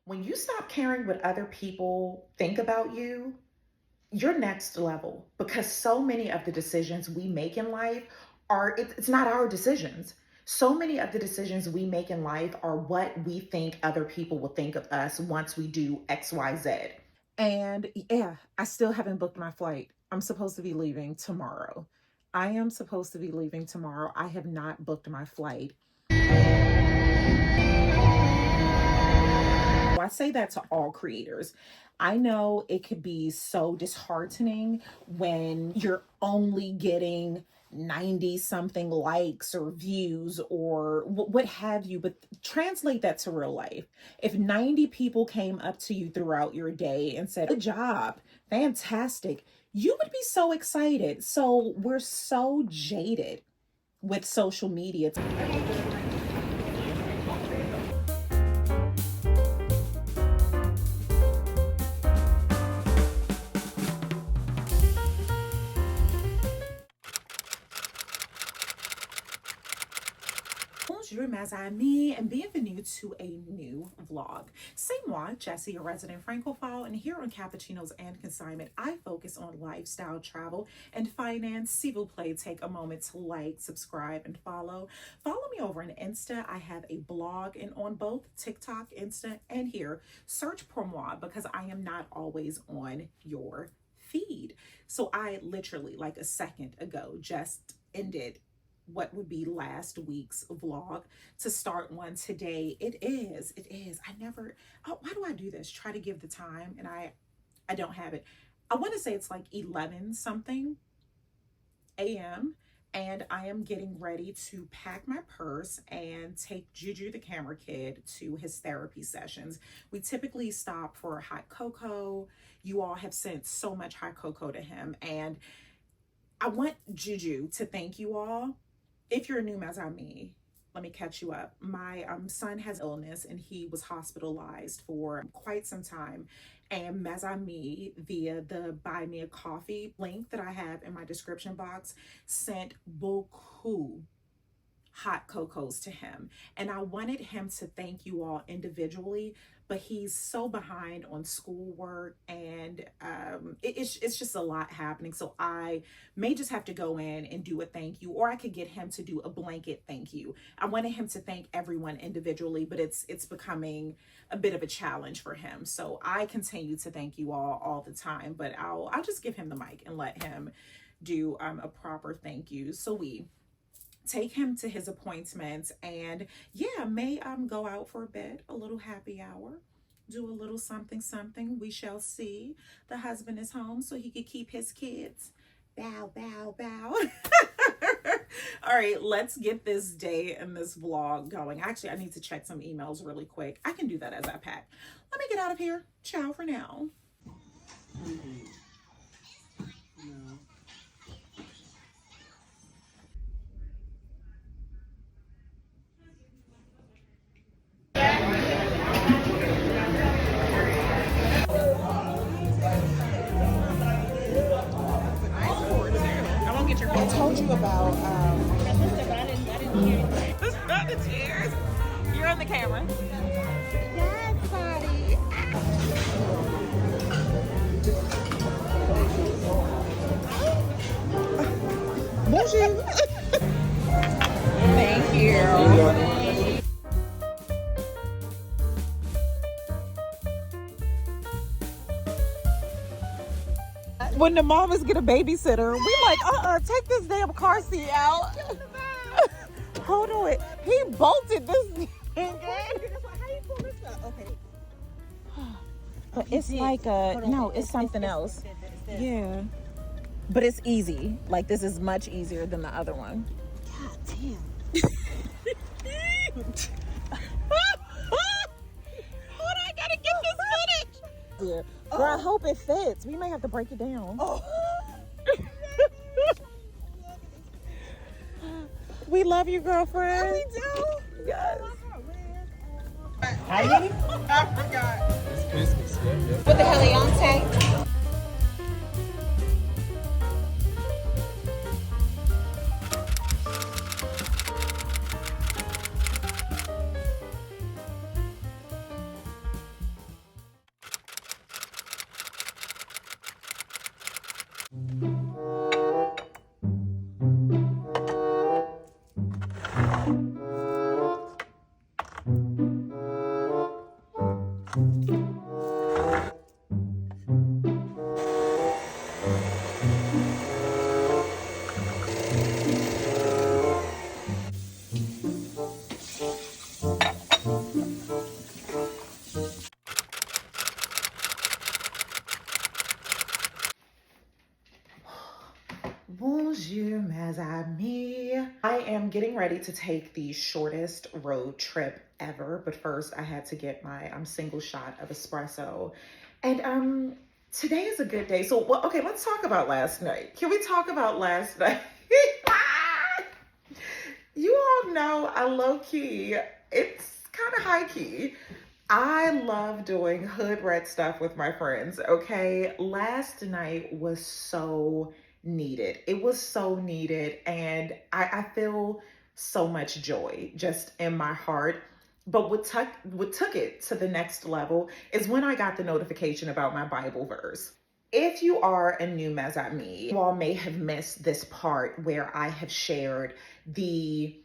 When you stop caring what other people think about you, you're next level because so many of the decisions we make in life it's not our decisions. So many of the decisions we make in life are what we think other people will think of us once we do XYZ. And yeah, I still haven't booked my flight. I'm supposed to be leaving tomorrow. I am supposed to be leaving tomorrow. I have not booked my flight. I say that to all creators. I know it could be so disheartening when you're only getting 90 something likes or views or what have you, but translate that to real life. If 90 people came up to you throughout your day and said, "Good job, fantastic," you would be so excited. So we're so jaded with social media. Bonjour mes amis and bienvenue to a new vlog. C'est moi, Jessie, a resident francophile, and here on Cappuccinos and Consignment, I focus on lifestyle, travel, and finance. S'il vous plaît, take a moment to like, subscribe, and follow. Follow me over on Insta. I have a blog and on both TikTok, Insta, and here. Search pour moi because I am not always on your feed. So I literally, like a second ago, just ended what would be last week's vlog to start one today. It is why do I do this? Try to give the time and I don't have it. I want to say it's like 11 something a.m. and I am getting ready to pack my purse and take Juju, the camera kid, to his therapy sessions. We typically stop for hot cocoa. You all have sent so much hot cocoa to him, and I want Juju to thank you all. If you're new as me, let me catch you up. My son has illness and he was hospitalized for quite some time. And Mes via the Buy Me a Coffee link that I have in my description box, sent beaucoup hot cocos to him. And I wanted him to thank you all individually, but he's so behind on schoolwork and it's just a lot happening. So I may just have to go in and do a thank you, or I could get him to do a blanket thank you. I wanted him to thank everyone individually, but it's becoming a bit of a challenge for him. So I continue to thank you all the time, but I'll just give him the mic and let him do a proper thank you. So we take him to his appointments and yeah, may go out for a bit, a little happy hour, do a little something. We shall see. The husband is home so he could keep his kids. Bow. All right, let's get this day and this vlog going. Actually, I need to check some emails really quick. I can do that as I pack. Let me get out of here. Ciao for now. I told you about not the tears. You're on the camera. Yes, buddy. Bonjour. Thank you. When the mamas get a babysitter, we like, take this damn car seat out. Hold on it. He bolted this thing. How you pull this up? Okay. But it's like it's something else. Yeah. But it's easy. Like, this is much easier than the other one. God damn. Hold on, I gotta get this footage. Yeah. Girl, I hope it fits. We may have to break it down. Oh. We love you, girlfriend. We do. Yes. I forgot. It's Christmas. Yeah. What the hell are y'all saying? Bonjour, mes amis. I am getting ready to take the shortest road trip ever, but first I had to get my single shot of espresso. And today is a good day. So, well, okay, let's talk about last night. Can we talk about last night? You all know I low key, it's kind of high key. I love doing hood red stuff with my friends, okay? Last night was so needed. It was so needed, and I feel so much joy just in my heart. But what took it to the next level is when I got the notification about my Bible verse. If you are a new Mezami, you all may have missed this part where I have shared I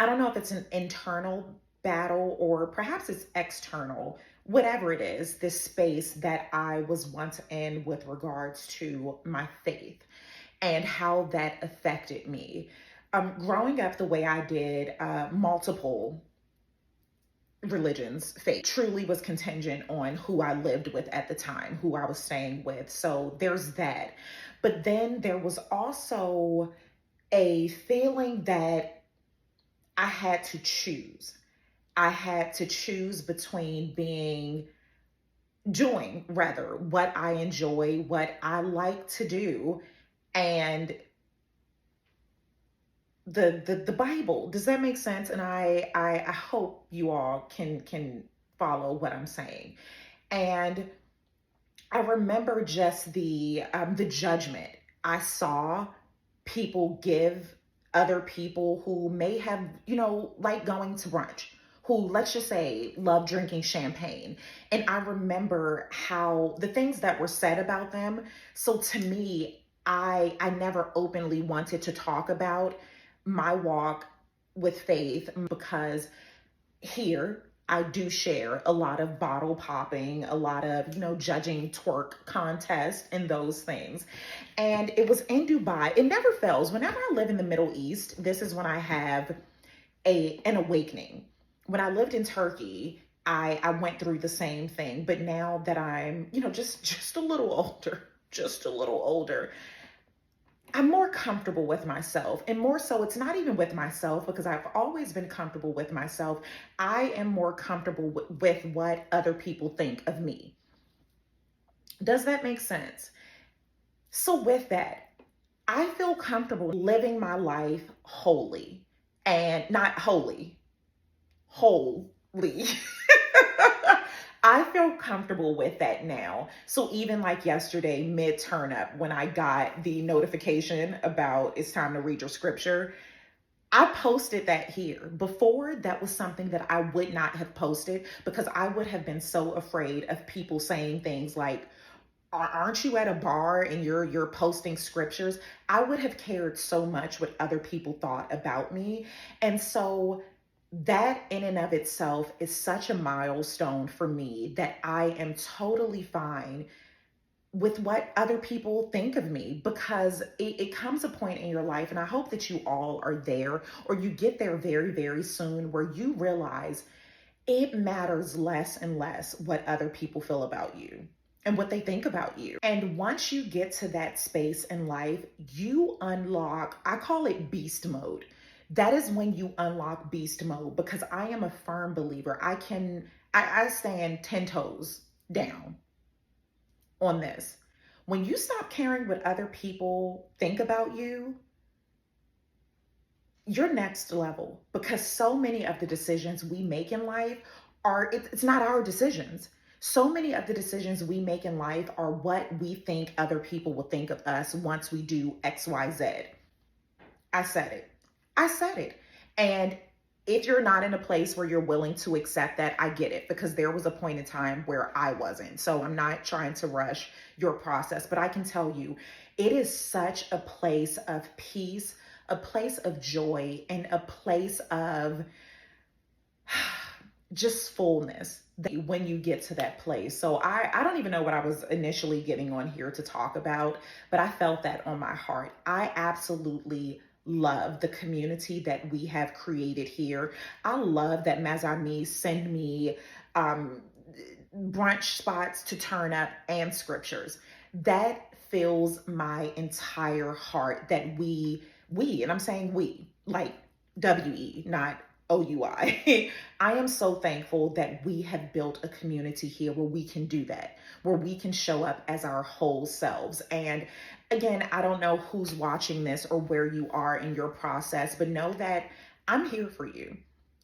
don't know if it's an internal battle or perhaps it's external, whatever it is, this space that I was once in with regards to my faith and how that affected me. Growing up the way I did, multiple religions, faith truly was contingent on who I lived with at the time, who I was staying with. So there's that. But then there was also a feeling that I had to choose. I had to choose between doing rather what I enjoy, what I like to do, and the Bible. Does that make sense? And I hope you all can follow what I'm saying. And I remember just the judgment I saw people give other people who may have, like going to brunch, who, let's just say, love drinking champagne. And I remember how the things that were said about them. So to me, I never openly wanted to talk about my walk with faith because here I do share a lot of bottle popping, a lot of, judging twerk contests and those things. And it was in Dubai. It never fails. Whenever I live in the Middle East, this is when I have an awakening. When I lived in Turkey, I went through the same thing. But now that I'm, just a little older, I'm more comfortable with myself. And more so, it's not even with myself because I've always been comfortable with myself. I am more comfortable with what other people think of me. Does that make sense? So with that, I feel comfortable living my life wholly and not wholly. I feel comfortable with that now. So even like yesterday, mid turn up, when I got the notification about it's time to read your scripture, I posted that here. Before, that was something that I would not have posted because I would have been so afraid of people saying things like, aren't you at a bar and you're posting scriptures? I would have cared so much what other people thought about me. And so that in and of itself is such a milestone for me that I am totally fine with what other people think of me because it comes a point in your life, and I hope that you all are there or you get there very, very soon, where you realize it matters less and less what other people feel about you and what they think about you. And once you get to that space in life, you unlock, I call it beast mode. That is when you unlock beast mode, because I am a firm believer. I stand 10 toes down on this. When you stop caring what other people think about you, you're next level, because so many of the decisions we make in life it's not our decisions. So many of the decisions we make in life are what we think other people will think of us once we do X, Y, Z. I said it. And if you're not in a place where you're willing to accept that, I get it, because there was a point in time where I wasn't. So I'm not trying to rush your process, but I can tell you, it is such a place of peace, a place of joy, and a place of just fullness. when you get to that place. So I don't even know what I was initially getting on here to talk about, but I felt that on my heart. I absolutely love the community that we have created here. I love that mes amis send me brunch spots to turn up and scriptures. That fills my entire heart that we, and I'm saying we, like W-E, not OUI. I am so thankful that we have built a community here where we can do that, where we can show up as our whole selves. And again, I don't know who's watching this or where you are in your process, but know that I'm here for you.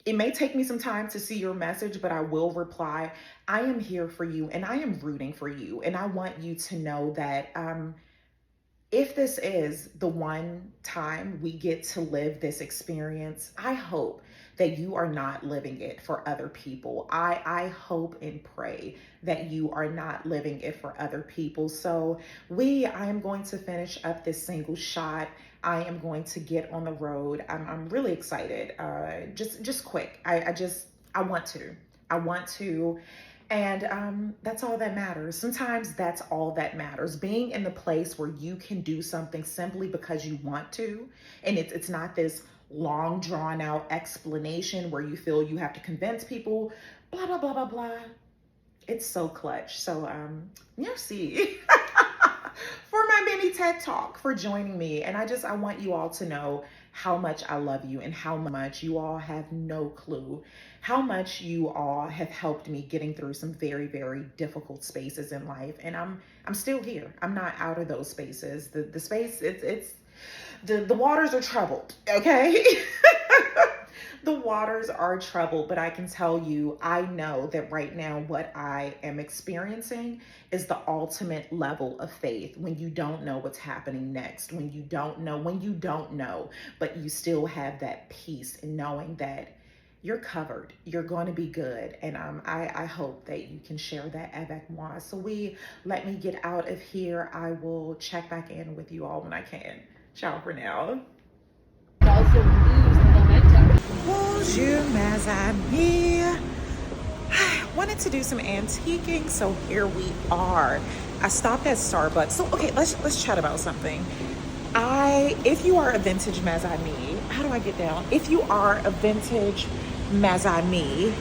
It may take me some time to see your message, but I will reply. I am here for you and I am rooting for you. And I want you to know that if this is the one time we get to live this experience, I hope that you are not living it for other people. I hope and pray that you are not living it for other people. So I am going to finish up this single shot. I am going to get on the road. I'm really excited. Just quick. I want to. And that's all that matters. Sometimes that's all that matters. Being in the place where you can do something simply because you want to, and it's not this long drawn out explanation where you feel you have to convince people, blah, blah, blah, blah, blah. It's so clutch. So merci for my mini TED Talk, for joining me. And I want you all to know how much I love you and how much you all have no clue how much you all have helped me getting through some very, very difficult spaces in life. And I'm still here. I'm not out of those spaces. The space, the waters are troubled, okay? The waters are troubled, but I can tell you, I know that right now what I am experiencing is the ultimate level of faith when you don't know what's happening next, when you don't know, but you still have that peace in knowing that you're covered, you're going to be good. And I hope that you can share that avec moi. So let me get out of here. I will check back in with you all when I can. Ciao for now. Also lose the momentum. Bonjour, mes amis. Wanted to do some antiquing, so here we are. I stopped at Starbucks. So okay, let's chat about something. If you are a vintage mes ami, how do I get down? If you are a vintage mes ami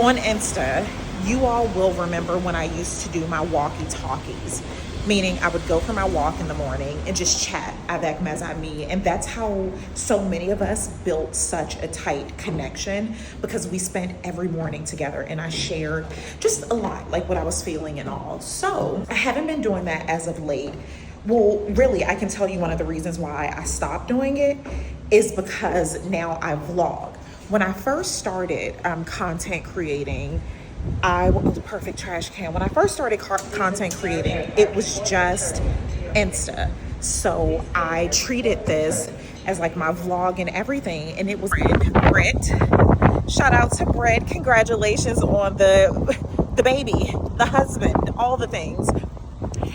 on Insta, you all will remember when I used to do my walkie-talkies, meaning I would go for my walk in the morning and just chat avec mes amis. And that's how so many of us built such a tight connection, because we spent every morning together and I shared just a lot, like what I was feeling and all. So I haven't been doing that as of late. Well, really, I can tell you one of the reasons why I stopped doing it is because now I vlog. When I first started content creating, the perfect trash can. When I first started content creating, it was just Insta. So I treated this as like my vlog and everything. And it was Brent. Shout out to Brent. Congratulations on the baby, the husband, all the things.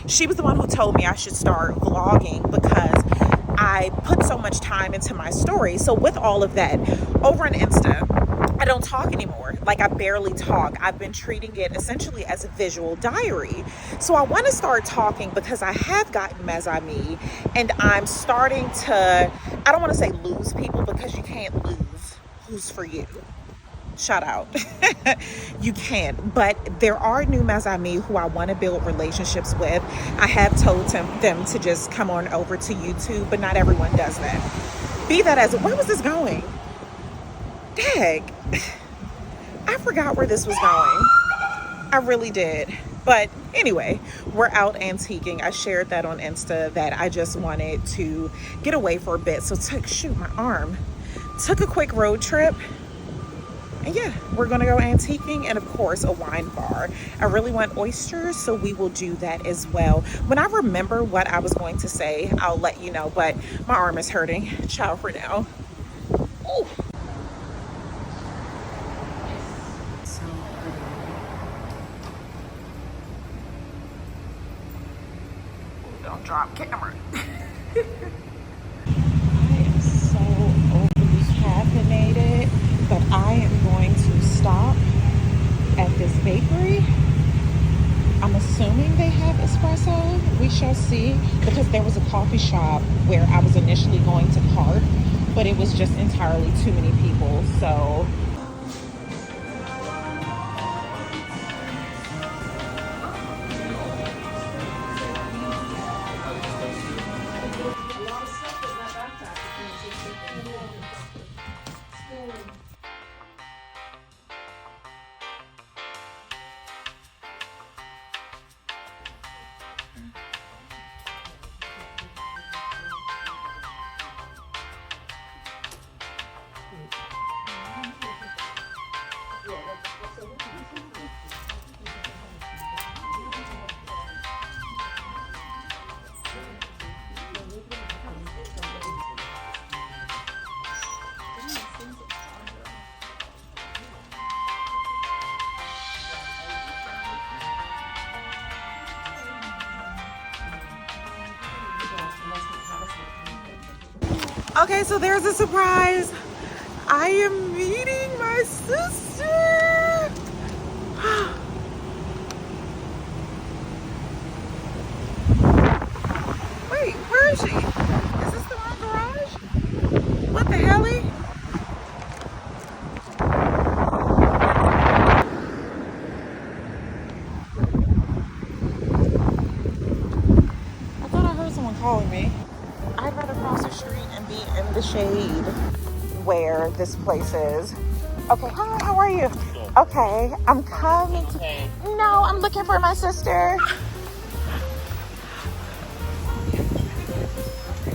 She was the one who told me I should start vlogging because I put so much time into my story. So with all of that, over on Insta, I don't talk anymore. Like, I barely talk. I've been treating it essentially as a visual diary. So I want to start talking because I have gotten mes amis and I'm starting to, I don't want to say lose people because you can't lose who's for you. Shout out. You can't, but there are new mes amis who I want to build relationships with. I have told them to just come on over to YouTube, but not everyone does that. Be that as, where was this going? Dag, I forgot where this was going. I really did. But anyway, we're out antiquing. I shared that on Insta that I just wanted to get away for a bit. So my arm. Took a quick road trip. And yeah, we're gonna go antiquing and of course a wine bar. I really want oysters, so we will do that as well. When I remember what I was going to say, I'll let you know, but my arm is hurting. Ciao for now. Ooh. So don't drop camera. I am so overly caffeinated, but I am going to stop at bakery. I'm assuming they have espresso. We shall see, because there was a coffee shop where I was initially going to park, but it was just entirely too many people. So okay, so there's a surprise. I am meeting my sister. Wait, where is she? Is this the wrong garage? What the hell? I thought I heard someone calling me. I'd rather cross the street and be in the shade where this place is. Okay, hi, how are you? Okay, I'm coming to... No, I'm looking for my sister.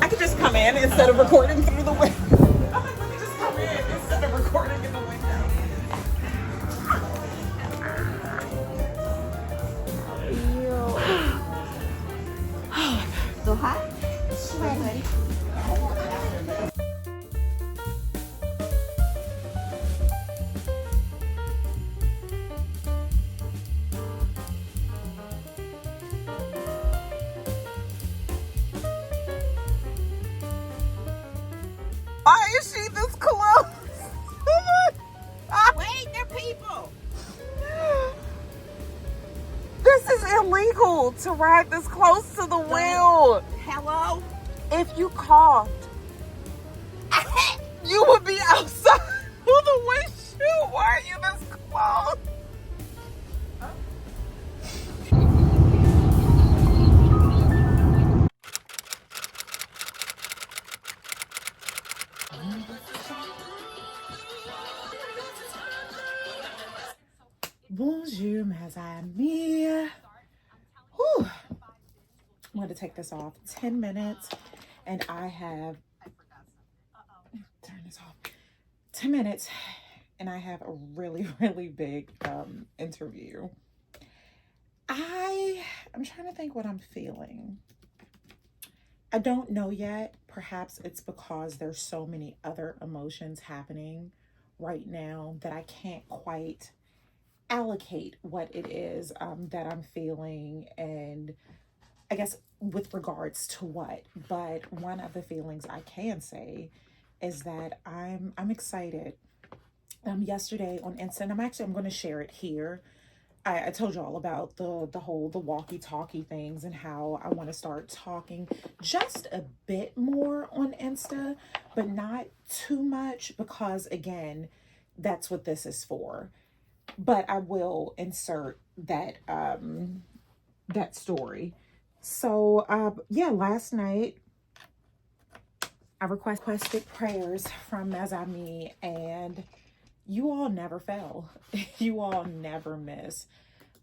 I could just come in instead of recording through the window. I'm like, let me just come in instead of recording in the window. So hot? Sweat, honey. Why is she this close? Wait, they're people. This is illegal to ride this close to the wheel. Hello? If you coughed, you would be outside of the windshield. Why are you this close? Bonjour, mes amis. Whew. I'm going to take this off. 10 minutes, and I have... Turn this off. 10 minutes, and I have a really, really big interview. I'm trying to think what I'm feeling. I don't know yet. Perhaps it's because there's so many other emotions happening right now that I can't quite allocate what it is that I'm feeling, and I guess with regards to what. But one of the feelings I can say is that I'm excited. Yesterday on Insta, and I'm going to share it here. I told you all about the walkie-talkie things and how I want to start talking just a bit more on Insta, but not too much, because again, that's what this is for. But I will insert that that story. So yeah, last night I requested prayers from mes amis, and you all never fail. You all never miss.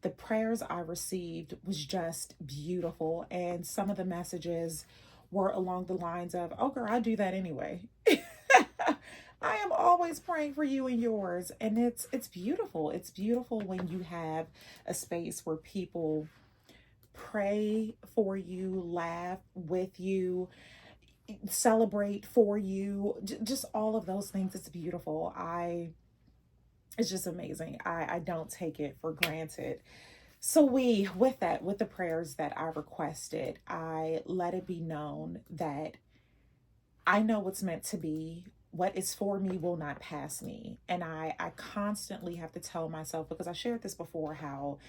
The prayers I received was just beautiful, and some of the messages were along the lines of, "Oh girl, I do that anyway." I am always praying for you and yours, and it's beautiful. It's beautiful when you have a space where people pray for you, laugh with you, celebrate for you, just all of those things. It's beautiful. It's just amazing. I don't take it for granted. So with the prayers that I requested, I let it be known that I know what's meant to be what is for me will not pass me. And I constantly have to tell myself, because I shared this before, how,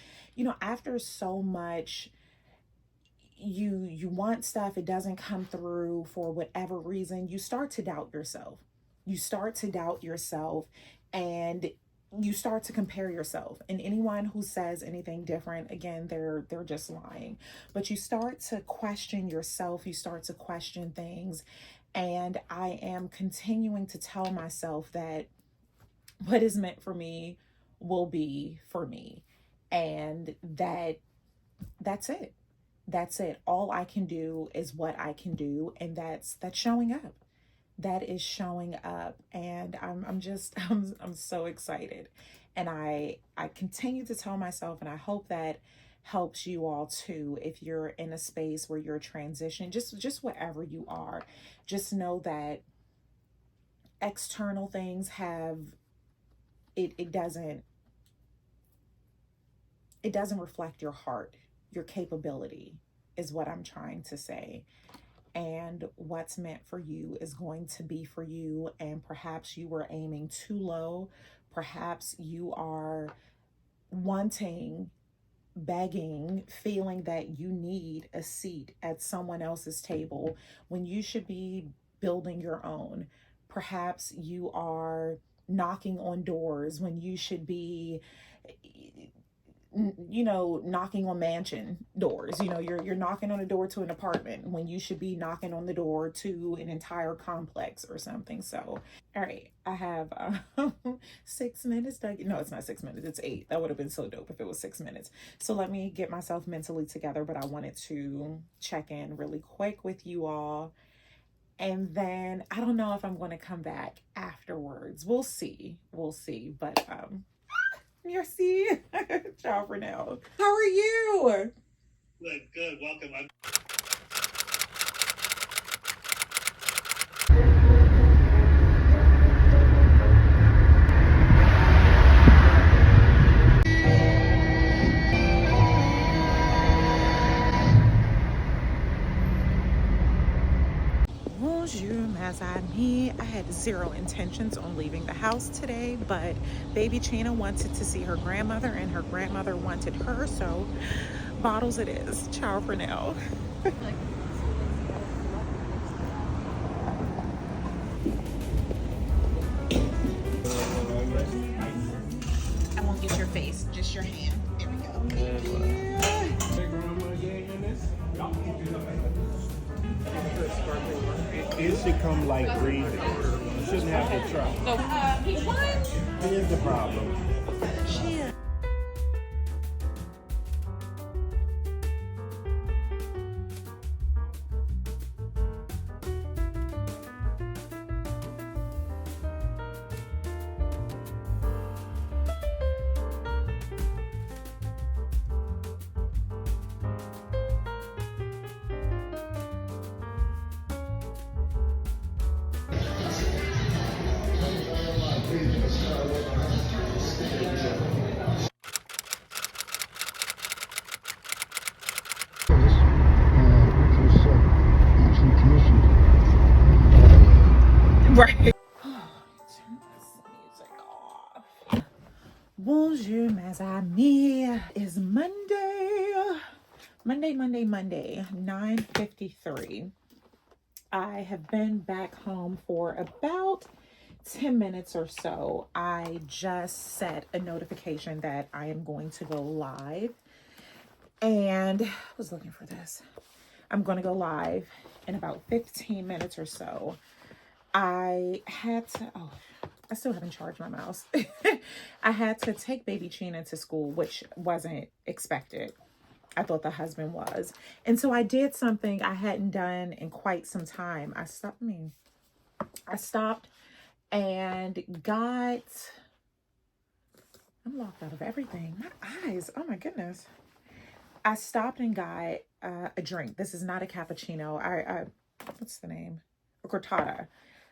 after so much, you want stuff, it doesn't come through for whatever reason, you start to doubt yourself. You start to doubt yourself, and you start to compare yourself. And anyone who says anything different, again, they're just lying. But you start to question yourself, you start to question things. And I am continuing to tell myself that what is meant for me will be for me. And that's it. That's it. All I can do is what I can do. And that's showing up. That is showing up. And I'm so excited. And I continue to tell myself, and I hope that helps you all too. If you're in a space where you're transitioning, just wherever you are, just know that external things have, it doesn't reflect your heart. Your capability is what I'm trying to say. And what's meant for you is going to be for you. And perhaps you were aiming too low. Perhaps you are wanting, begging, feeling that you need a seat at someone else's table when you should be building your own. Perhaps you are knocking on doors when you should be knocking on mansion doors. You're knocking on a door to an apartment when you should be knocking on the door to an entire complex or something. So, all right, I have 6 minutes. No, it's not 6 minutes. It's 8. That would have been so dope if it was 6 minutes. So let me get myself mentally together, but I wanted to check in really quick with you all. And then I don't know if I'm going to come back afterwards. We'll see. But, merci. Ciao for now. How are you? Good. Welcome. Bonjour, mes amis. I had zero intentions on leaving the house today, but baby Chena wanted to see her grandmother, and her grandmother wanted her, so bottles it is. Ciao for now. I won't get your face, just your hand. There we go. It should come like breathing. You shouldn't have to try. Here's the problem. Right. Turn this music off. Bonjour, mes amis. It's Monday, 9:53. I have been back home for about 10 minutes or so. I just set a notification that I am going to go live, and I was looking for this. I'm going to go live in about 15 minutes or so. I had to, I still haven't charged my mouse. I had to take baby Chena to school, which wasn't expected. I thought the husband was. And so I did something I hadn't done in quite some time. I stopped and got, I'm locked out of everything. My eyes, oh my goodness. I stopped and got a drink. This is not a cappuccino. I what's the name? A cortado.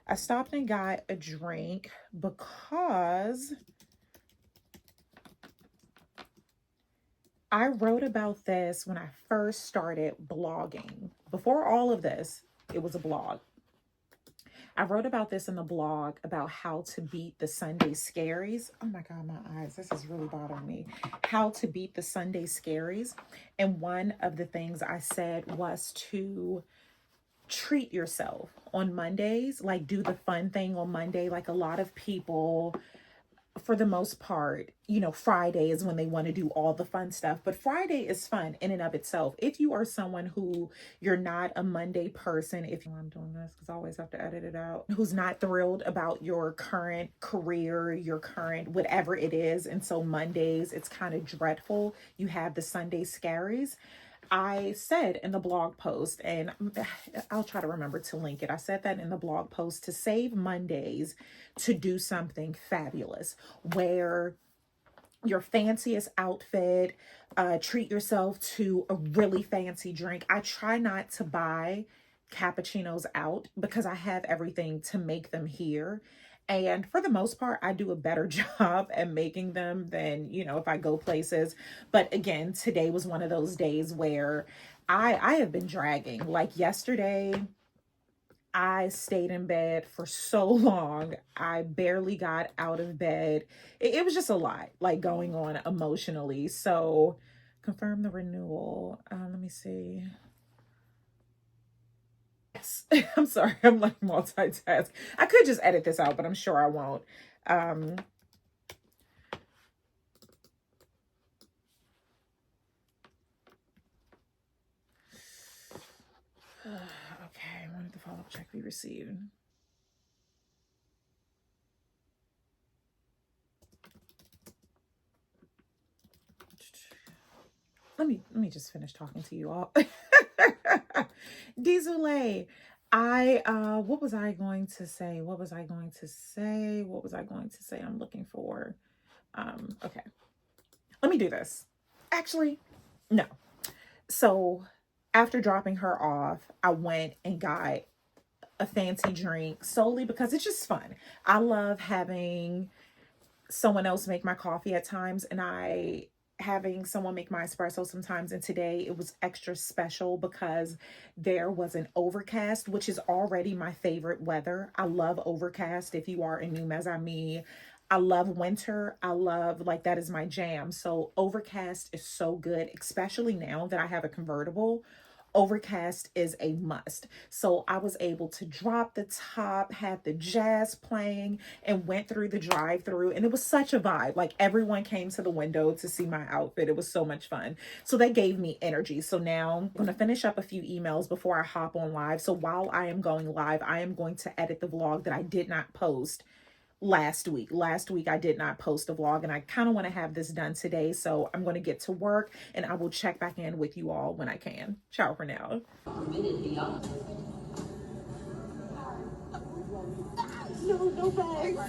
I stopped and got a drink because I wrote about this when I first started blogging. Before all of this, it was a blog. I wrote about this in the blog about how to beat the Sunday scaries. Oh my God, my eyes, this is really bothering me. How to beat the Sunday scaries. And one of the things I said was to treat yourself on Mondays, like do the fun thing on Monday. Like a lot of people, for the most part, you know, Friday is when they want to do all the fun stuff, but Friday is fun in and of itself. If you are someone who you're not a Monday person, if I'm doing this because I always have to edit it out, who's not thrilled about your current career, your current whatever it is, and so Mondays it's kind of dreadful, you have the Sunday scaries. I said in the blog post, and I'll try to remember to link it. I said that in the blog post to save Mondays to do something fabulous, where your fanciest outfit, treat yourself to a really fancy drink. I try not to buy cappuccinos out because I have everything to make them here. And for the most part, I do a better job at making them than, you know, if I go places. But again, today was one of those days where I have been dragging. Like yesterday, I stayed in bed for so long. I barely got out of bed. It was just a lot, like, going on emotionally. So confirm the renewal. Let me see. Yes. I'm sorry. I'm like multitask. I could just edit this out, but I'm sure I won't. Okay, when did the follow-up check be received? Let me just finish talking to you all. Diesel, what was I going to say? What was I going to say? What was I going to say? I'm looking for. Okay. Let me do this. Actually, no. So after dropping her off, I went and got a fancy drink solely because it's just fun. I love having someone else make my coffee at times, and having someone make my espresso sometimes. And today it was extra special because there was an overcast, which is already my favorite weather. I love overcast. If you are a new as me, I love winter. I love, like, that is my jam. So overcast is so good, especially now that I have a convertible. Overcast is a must. So I was able to drop the top, had the jazz playing, and went through the drive-through, and it was such a vibe. Like, everyone came to the window to see my outfit. It was so much fun. So that gave me energy. So now I'm going to finish up a few emails before I hop on live. So while I am going live, I am going to edit the vlog that I did not post last week. Last week I did not post a vlog, and I kind of want to have this done today. So I'm going to get to work, and I will check back in with you all when I can. Ciao for now. No bags.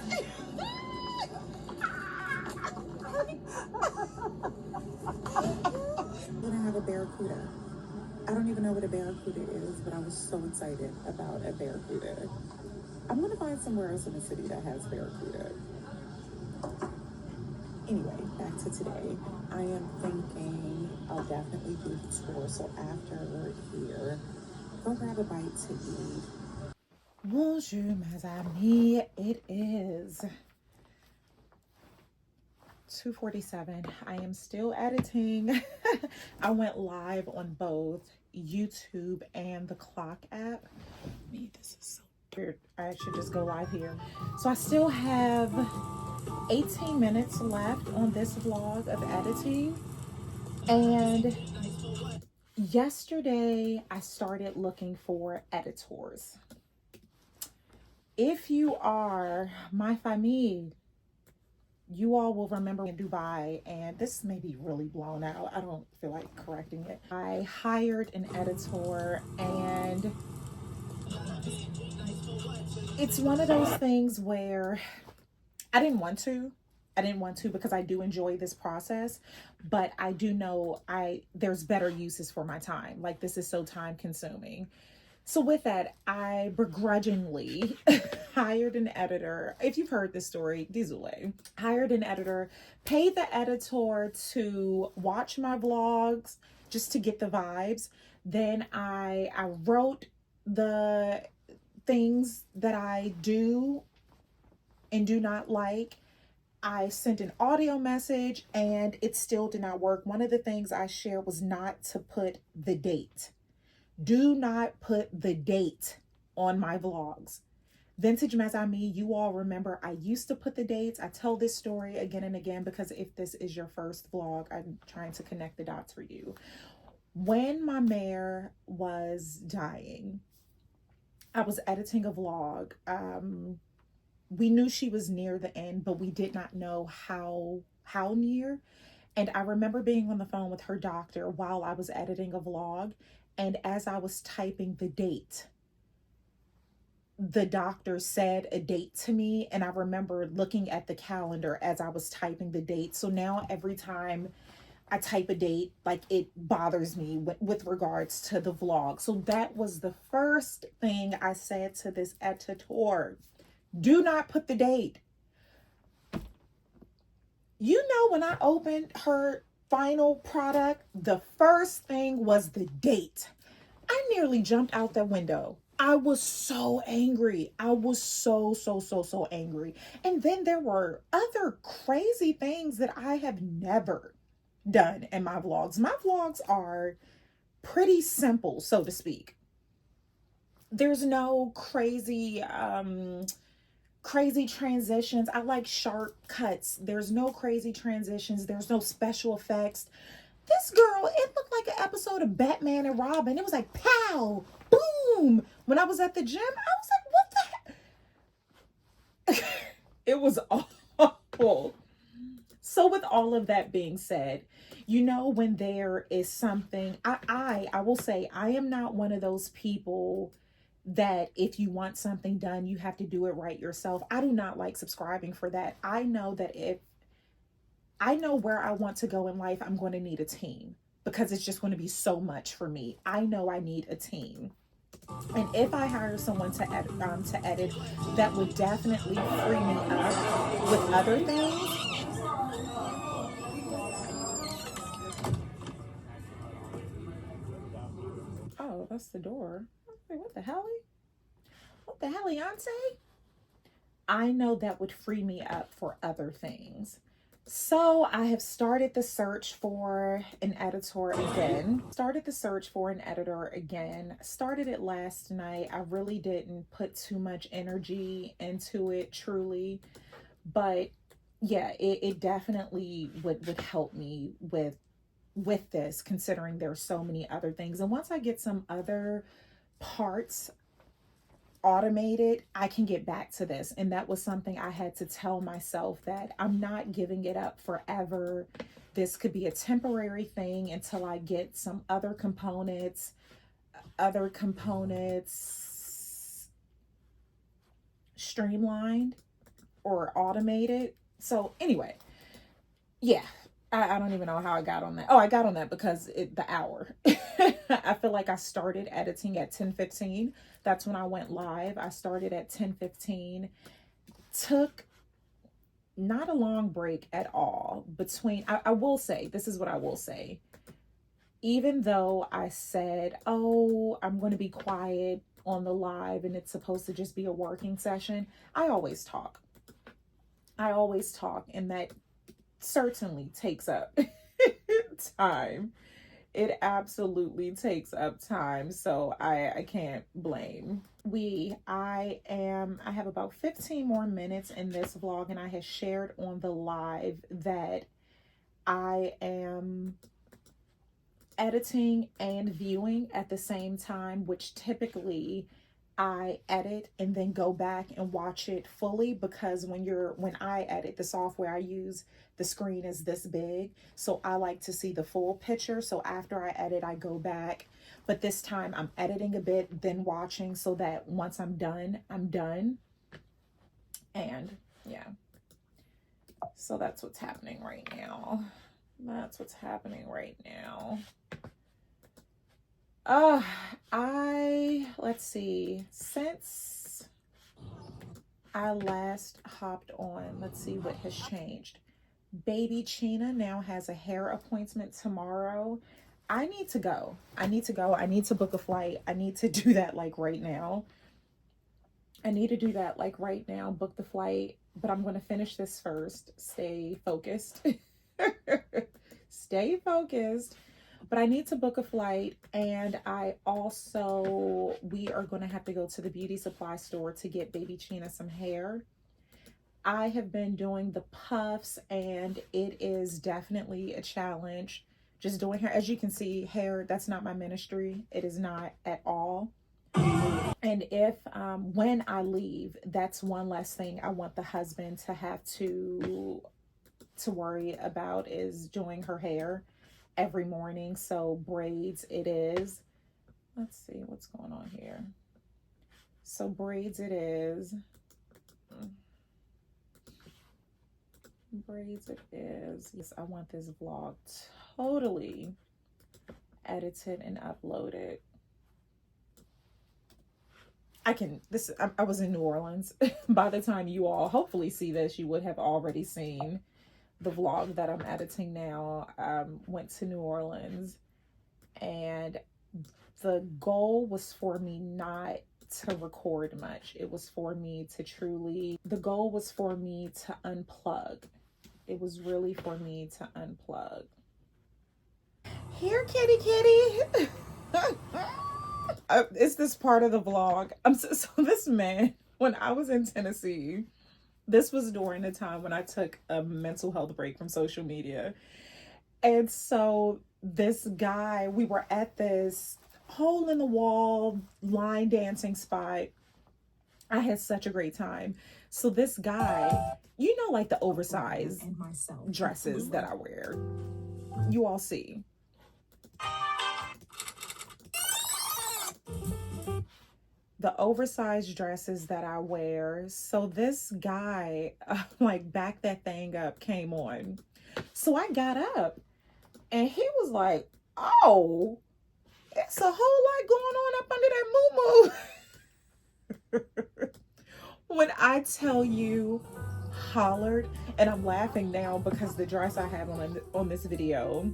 We're gonna have a barracuda. I don't even know what a barracuda is, but I was so excited about a barracuda. I'm gonna find somewhere else in the city that has barracuda. Anyway, back to today. I am thinking I'll definitely do the tour. So after we're here, go grab a bite to eat. Bonjour, mes amis. It is 2:47. I am still editing. I went live on both YouTube and the Clock app. This is so weird. I should just go live here. So I still have 18 minutes left on this vlog of editing. And yesterday I started looking for editors. If you are my famille, you all will remember in Dubai, and this may be really blown out. I don't feel like correcting it. I hired an editor, and it's one of those things where I didn't want to because I do enjoy this process, but I do know there's better uses for my time. Like, this is so time consuming. So with that, I begrudgingly hired an editor. If you've heard this story, Dizule, hired an editor, paid the editor to watch my vlogs just to get the vibes. Then I wrote the things that I do and do not like. I sent an audio message and it still did not work. One of the things I shared was not to put the date. Do not put the date on my vlogs. Vintage Mess I Me, you all remember I used to put the dates. I tell this story again and again because if this is your first vlog, I'm trying to connect the dots for you. When my mare was dying, I was editing a vlog. We knew she was near the end, but we did not know how near. And I remember being on the phone with her doctor while I was editing a vlog. And as I was typing the date, the doctor said a date to me. And I remember looking at the calendar as I was typing the date. So now every time I type a date, like, it bothers me with regards to the vlog. So that was the first thing I said to this editor. Do not put the date. You know, when I opened her final product, the first thing was the date. I nearly jumped out that window. I was so angry. I was so angry. And then there were other crazy things that I have never done in my vlogs. My vlogs are pretty simple, so to speak. There's no crazy transitions. I like sharp cuts. There's no crazy transitions. There's no special effects. This girl, it looked like an episode of Batman and Robin. It was like pow, boom. When I was at the gym, I was like, what the heck? It was awful. So with all of that being said, you know, when there is something, I will say, I am not one of those people that if you want something done, you have to do it right yourself. I do not like subscribing for that. I know that if I know where I want to go in life, I'm going to need a team because it's just going to be so much for me. I know I need a team. And if I hire someone to edit, that would definitely free me up with other things. Oh, that's the door. Wait, what the hell? What the hell, Beyonce? I know that would free me up for other things. So I have started the search for an editor again. Started it last night. I really didn't put too much energy into it, truly. But yeah, it definitely would help me with this, considering there's so many other things. And once I get some other parts automated, I can get back to this. And that was something I had to tell myself, that I'm not giving it up forever. This could be a temporary thing until I get some other components streamlined or automated. So anyway, yeah, I don't even know how I got on that. Oh, I got on that because the hour. I feel like I started editing at 10:15. That's when I went live. I started at 10:15. Took not a long break at all between. I will say, this is what I will say. Even though I said, oh, I'm going to be quiet on the live and it's supposed to just be a working session, I always talk. And that certainly takes up time. It absolutely takes up time. So I can't blame. I have about 15 more minutes in this vlog, and I have shared on the live that I am editing and viewing at the same time, which typically I edit and then go back and watch it fully, because when I edit, the software I use, the screen is this big, so I like to see the full picture. So after I edit, I go back, but this time I'm editing a bit, then watching, so that once I'm done, I'm done. And yeah, so that's what's happening right now. Let's see, since I last hopped on, let's see what has changed. Baby Chena now has a hair appointment tomorrow. I need to go. I need to book a flight. I need to do that like right now. I need to do that like right now, book the flight, but I'm going to finish this first. Stay focused. Stay focused. But I need to book a flight, and we are going to have to go to the beauty supply store to get baby Chena some hair. I have been doing the puffs, and it is definitely a challenge. Just doing hair. As you can see, hair, that's not my ministry. It is not at all. And if, when I leave, that's one less thing I want the husband to have to worry about, is doing her hair every morning. So braids it is. Let's see what's going on here. So braids it is. Braids it is. Yes, I want this vlog totally edited and uploaded. I was in New Orleans. By the time you all hopefully see this, you would have already seen the vlog that I'm editing now. Went to New Orleans, and the goal was for me not to record much. It was for me to the goal was for me to unplug. It was really for me to unplug. Here, kitty, kitty. It's this part of the vlog. So this man, when I was in Tennessee, this was during the time when I took a mental health break from social media. And so this guy, we were at this hole in the wall line dancing spot. I had such a great time. So this guy, you know, like the oversized dresses that I wear, you all see. The oversized dresses that I wear. So this guy, like, backed that thing up, came on. So I got up, and he was like, oh, it's a whole lot going on up under that moo-moo. When I tell you, hollered, and I'm laughing now because the dress I have on this video,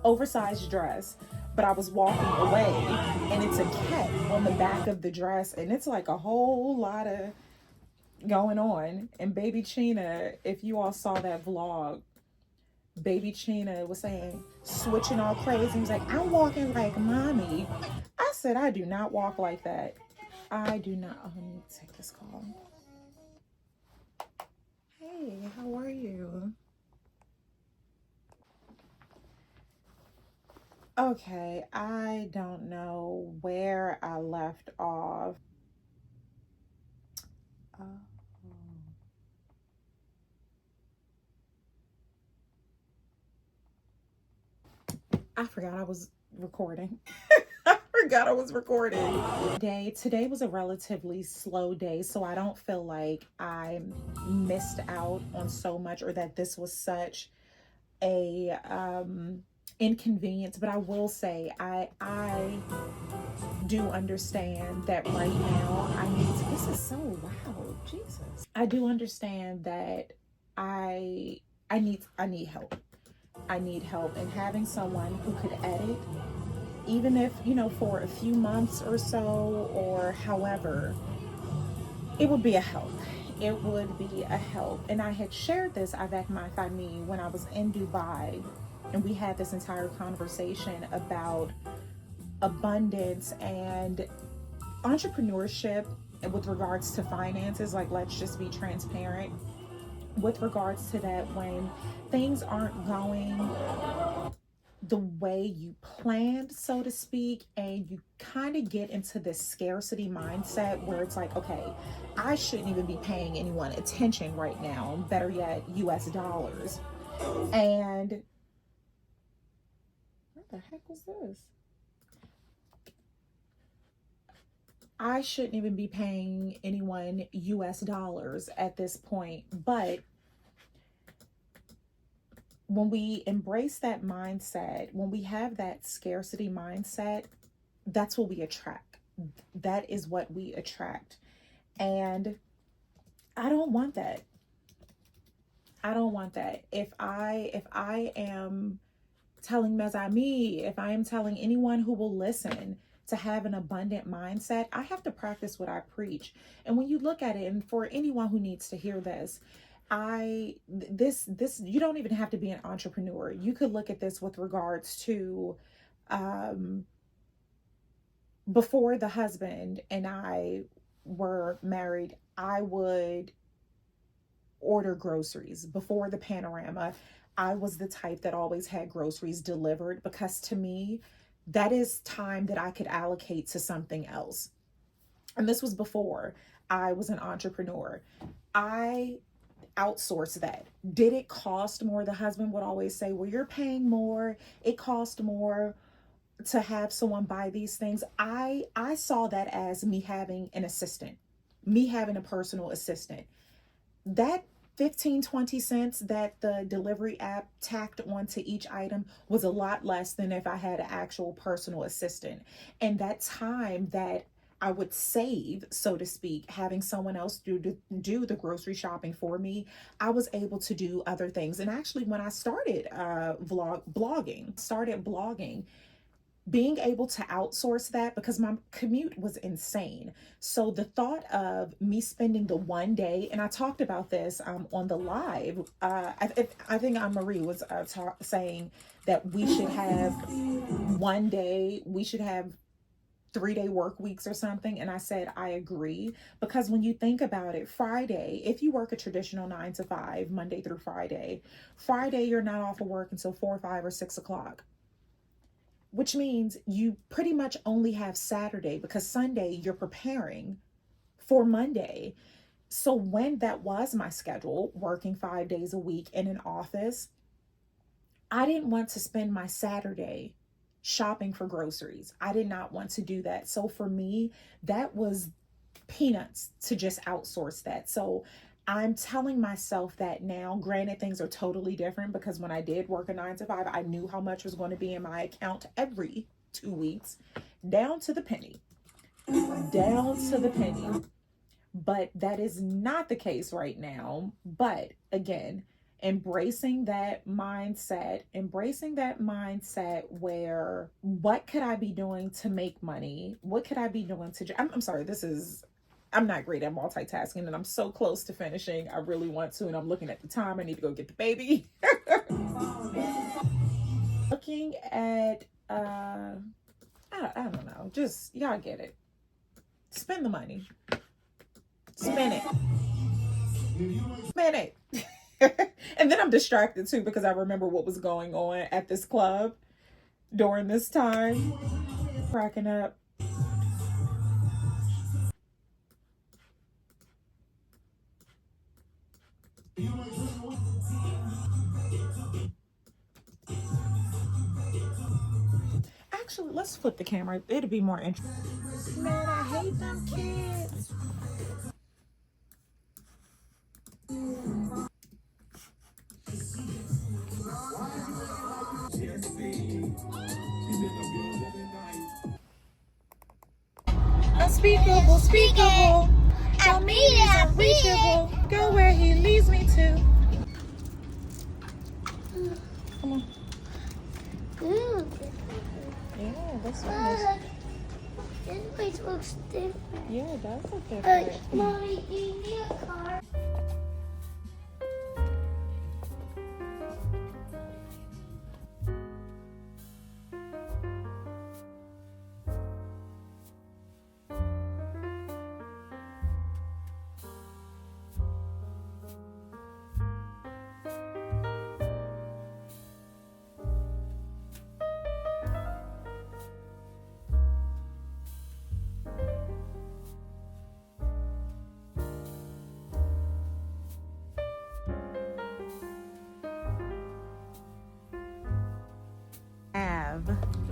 oversized dress, but I was walking away, and it's a cat on the back of the dress, and it's like a whole lot of going on. And baby Chena, if you all saw that vlog, baby Chena was saying, switching all crazy. He was like, I'm walking like mommy. I said, I do not walk like that. I do not. Oh, let me take this call. Hey, how are you? Okay, I don't know where I left off. I forgot I was recording. I forgot I was recording. Today was a relatively slow day, so I don't feel like I missed out on so much, or that this was such a inconvenience. But I will say I do understand that right now I need to, this is so loud, Jesus. I do understand that I need help. I need help, and having someone who could edit, even if, you know, for a few months or so, or however, it would be a help. It would be a help. And I had shared this avec ma famille when I was in Dubai, and we had this entire conversation about abundance and entrepreneurship with regards to finances. Like, let's just be transparent with regards to that. When things aren't going the way you planned, so to speak, and you kind of get into this scarcity mindset where it's like, okay, I shouldn't even be paying anyone attention right now, better yet, US dollars. And what the heck was this? I shouldn't even be paying anyone US dollars at this point. But when we embrace that mindset, when we have that scarcity mindset, that's what we attract. That is what we attract. And I don't want that. I don't want that. If I am telling mes amis, if I am telling anyone who will listen to have an abundant mindset, I have to practice what I preach. And when you look at it, and for anyone who needs to hear this, you don't even have to be an entrepreneur. You could look at this with regards to before the husband and I were married, I would order groceries. Before the panorama, I was the type that always had groceries delivered, because to me, that is time that I could allocate to something else. And this was before I was an entrepreneur. I outsourced that. Did it cost more? The husband would always say, well, you're paying more. It cost more to have someone buy these things. I saw that as me having an assistant, me having a personal assistant. That 15-20 cents that the delivery app tacked onto each item was a lot less than if I had an actual personal assistant. And that time that I would save, so to speak, having someone else do the grocery shopping for me, I was able to do other things. And actually, when I started blogging, being able to outsource that, because my commute was insane. So the thought of me spending the one day, and I talked about this on the live, I think Anne-Marie was saying that we should have one day, we should have 3-day work weeks or something. And I said, I agree, because when you think about it, Friday, if you work a traditional 9 to 5, Monday through Friday, you're not off of work until 4, 5, or 6 o'clock. Which means you pretty much only have Saturday, because Sunday you're preparing for Monday. So when that was my schedule, working 5 days a week in an office, I didn't want to spend my Saturday shopping for groceries. I did not want to do that. So for me, that was peanuts to just outsource that. So I'm telling myself that now. Granted, things are totally different, because when I did work a 9 to 5, I knew how much was going to be in my account every 2 weeks, down to the penny. But that is not the case right now. But again, embracing that mindset where, what could I be doing to make money? What could I be doing to, I'm sorry, I'm not great at multitasking, and I'm so close to finishing. I really want to, and I'm looking at the time. I need to go get the baby. Looking at, I don't know, just, y'all get it. Spend the money. Spend it. And then I'm distracted too, because I remember what was going on at this club during this time. Cracking up. Actually, let's flip the camera. It'll be more interesting. Man, I hate them kids. Unspeakable. Tell me he's unreachable. Go where he leads me to. Come on. Yeah, that's nice. This place looks different. Yeah, it does look different. Mommy, do you need a car?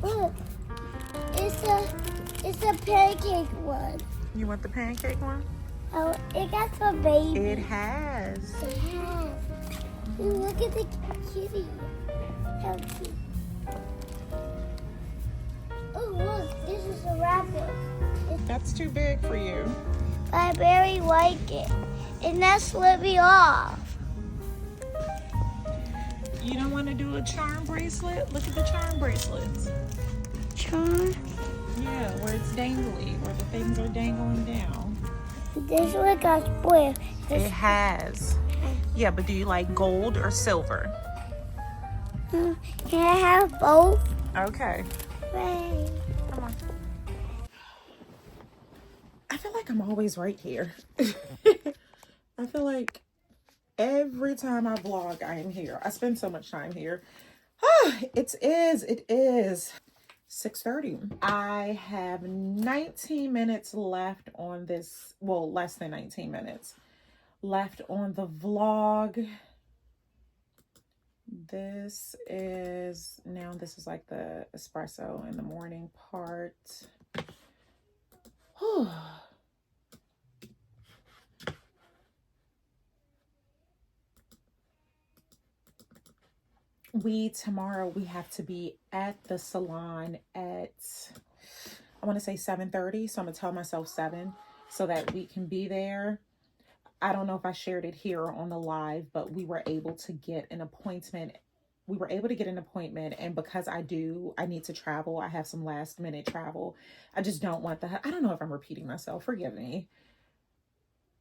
Look, it's a pancake one. You want the pancake one? Oh, it got the baby. It has. It has. Ooh, look at the kitty. How cute. Oh, look, this is a rabbit. That's too big for you. I very like it. And that's slipping off. You don't want to do a charm bracelet? Look at the charm bracelets. Charm? Yeah, where dangly, where the things are dangling down. This one got spoiled. It has. Yeah, but do you like gold or silver? Can I have both? Okay. Right. Come on. I feel like I'm always right here. I feel like every time I vlog, I am here. I spend so much time here. It is 6:30. I have 19 minutes left on this. Well, less than 19 minutes left on the vlog. This is like the espresso in the morning part. Whew. Tomorrow we have to be at the salon at, I want to say 7:30. So I'm gonna tell myself 7 so that we can be there. I don't know if I shared it here on the live, but we were able to get an appointment. And because I need to travel. I have some last minute travel. I just don't want I don't know if I'm repeating myself. Forgive me.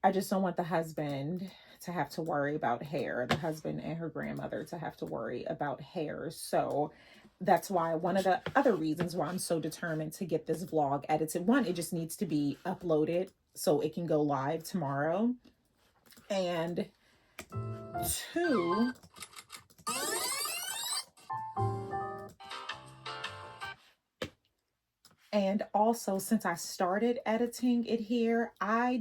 I just don't want the husband to have to worry about hair, the husband and her grandmother to have to worry about hair. So that's why one of the other reasons why I'm so determined to get this vlog edited. One, it just needs to be uploaded so it can go live tomorrow. And 2, and also since I started editing it here, I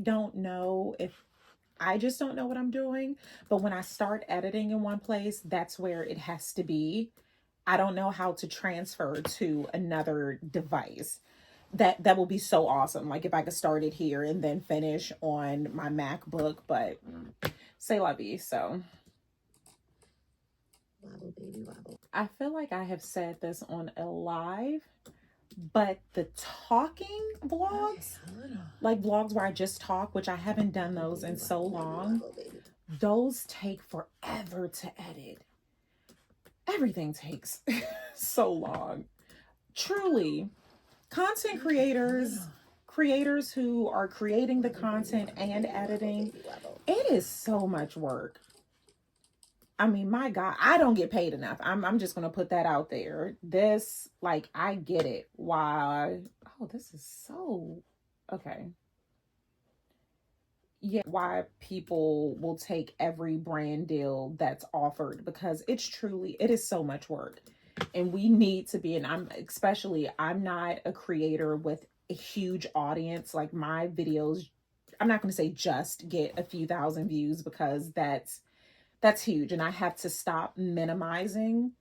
just don't know what I'm doing. But when I start editing in one place, that's where it has to be. I don't know how to transfer to another device. That will be so awesome. Like if I could start it here and then finish on my MacBook, but c'est la vie. So wobble, baby, wobble. I feel like I have said this on a live, but the talking vlogs, like vlogs where I just talk, which I haven't done those in so long, those take forever to edit. Everything takes so long. Truly, content creators who are creating the content and editing, it is so much work. I mean, my God, I don't get paid enough. I'm just going to put that out there. This, like, I get it. Why? Oh, this is so, okay. Yeah, why people will take every brand deal that's offered, because it is so much work. And we need to be, and I'm not a creator with a huge audience. Like my videos, I'm not going to say just get a few thousand views, because that's huge. And I have to stop minimizing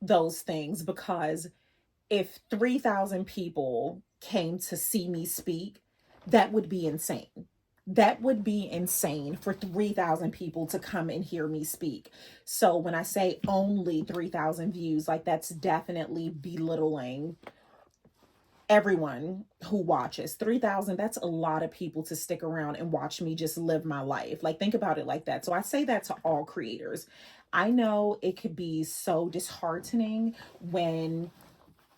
those things, because if 3,000 people came to see me speak, that would be insane. That would be insane for 3,000 people to come and hear me speak. So when I say only 3,000 views, like that's definitely belittling everyone who watches. 3,000, that's a lot of people to stick around and watch me just live my life. Like, think about it like that. So I say that to all creators. I know it could be so disheartening when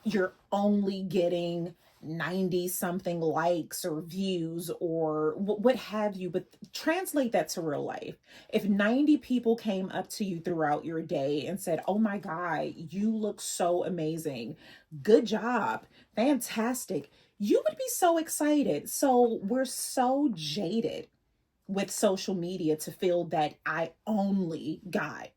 you're only getting 90 something likes or views or what have you, but translate that to real life. If 90 people came up to you throughout your day and said, "Oh my God, you look so amazing. Good job. Fantastic." You would be so excited. So we're so jaded with social media to feel that I only got